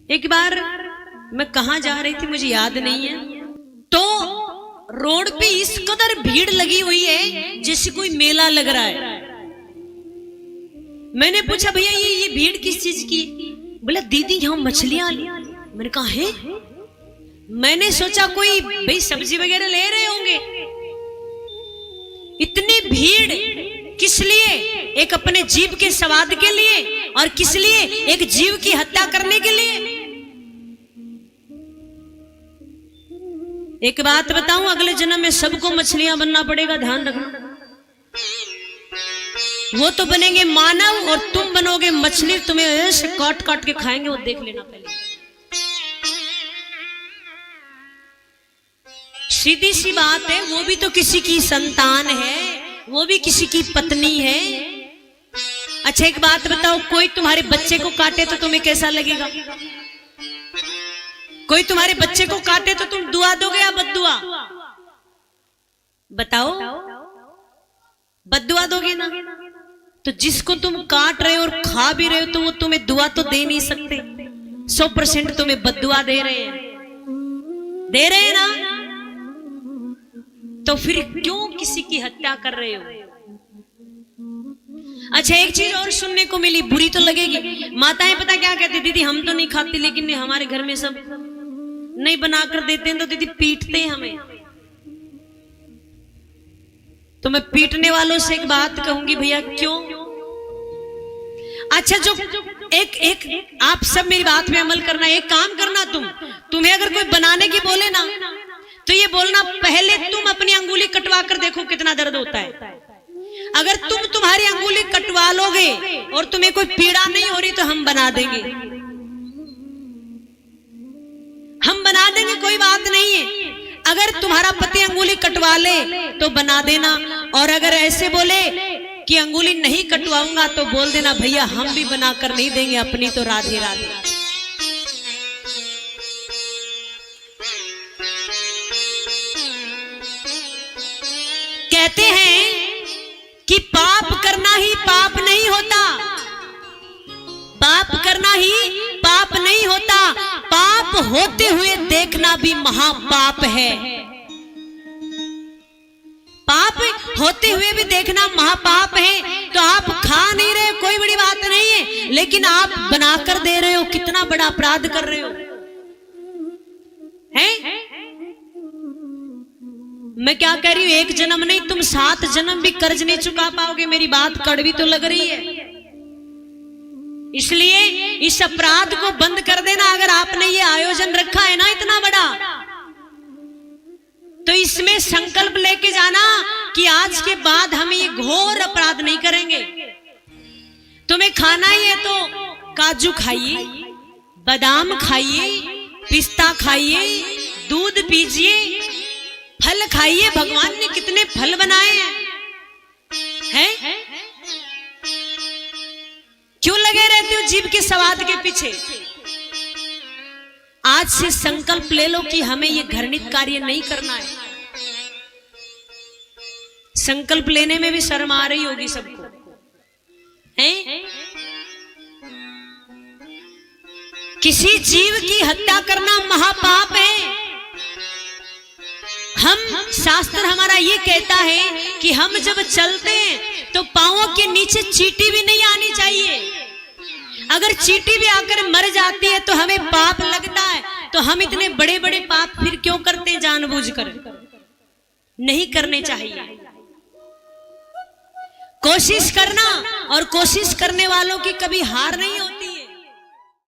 एक बार मैं कहां जा रही थी मुझे याद नहीं है, तो रोड पे इस कदर भीड़ लगी हुई है जैसे कोई मेला लग रहा है। मैंने पूछा भैया ये भीड़ किस चीज की? बोला दीदी यहाँ मछलियां। मैंने कहा है? मैंने सोचा कोई भाई सब्जी वगैरह ले रहे होंगे। इतनी भीड़ किस लिए? एक अपने जीव के स्वाद के लिए, और किस लिए? एक जीव की हत्या करने के लिए। एक बात बताऊं, अगले जन्म में सबको मछलियां बनना पड़ेगा, ध्यान रखना। वो तो बनेंगे मानव और तुम बनोगे मछली, तुम्हें ऐसे काट काट के खाएंगे, वो देख लेना पहले। सीधी सी बात है, वो भी तो किसी की संतान है, वो भी किसी की पत्नी है। अच्छा एक बात बताओ, कोई तुम्हारे बच्चे को काटे तो तुम्हें कैसा लगेगा? कोई तुम्हारे बच्चे को काटे तो तुम दुआ दोगे या बद्दुआ? बताओ, बद्दुआ दोगे ना? तो जिसको तुम काट रहे हो और खा भी रहे हो तो वो तुम्हें दुआ तो दे नहीं सकते, 100% तुम्हें बद्दुआ दे रहे हैं ना? तो फिर क्यों किसी की हत्या कर रहे हो? अच्छा एक चीज और सुनने को मिली, बुरी तो लगेगी। माताएं पता क्या कहती, दीदी हम तो नहीं खाती, लेकिन हमारे घर में सब नहीं बनाकर देते हैं तो दीदी पीटते हैं हमें। तो मैं पीटने वालों से एक बात कहूंगी, भैया क्यों? अच्छा जो एक आप सब मेरी बात में अमल करना। एक काम करना, तुम्हें अगर कोई बनाने की बोले ना तो ये बोलना, पहले तुम अपनी अंगुली कटवा कर देखो कितना दर्द होता है। अगर तुम्हारी अंगुली कटवा लोगे और तुम्हें कोई पीड़ा नहीं हो रही तो हम बना देंगे, कोई बात नहीं है। अगर तुम्हारा पति अंगुली कटवा ले तो बना देना, और अगर ऐसे बोले कि अंगुली नहीं कटवाऊंगा तो बोल देना, भैया हम भी बनाकर नहीं देंगे, अपनी तो राधे राधे। कहते हैं कि पाप करना ही पाप नहीं होता, पाप करना ही पाप नहीं होता, पाप होते हुए देखना भी महापाप है। पाप होते हुए भी देखना महापाप है। तो आप खा नहीं रहे, कोई बड़ी बात नहीं है, लेकिन आप बनाकर दे रहे हो, कितना बड़ा अपराध कर रहे हो, हैं? मैं क्या कह रही हूं, एक जन्म नहीं तुम 7 जन्म भी कर्ज नहीं चुका पाओगे। मेरी बात कड़वी तो लग रही है, इसलिए इस अपराध को बंद कर देना। अगर आपने ये आयोजन रखा है ना इतना बड़ा, तो इसमें संकल्प लेके जाना कि आज के बाद हम ये घोर अपराध नहीं करेंगे। तुम्हें खाना ही है तो काजू खाइए, बादाम खाइए, पिस्ता खाइए, दूध पीजिए, फल खाइए। भगवान ने कितने फल बनाए हैं? क्यों लगे रहते हो जीव के स्वाद के पीछे? आज से संकल्प ले लो कि हमें ये घृणित कार्य नहीं करना है। संकल्प लेने में भी शर्म आ रही होगी सबको, हैं? किसी जीव की हत्या करना महापाप है। हम शास्त्र हमारा ये कहता है कि हम जब चलते हैं तो पांवों के नीचे चींटी भी नहीं आनी चाहिए। अगर चींटी भी आकर मर जाती है तो हमें पाप लगता है। तो हम इतने बड़े बड़े पाप फिर क्यों करते हैं? जानबूझकर नहीं करने चाहिए। कोशिश करना, और कोशिश करने वालों की कभी हार नहीं होती।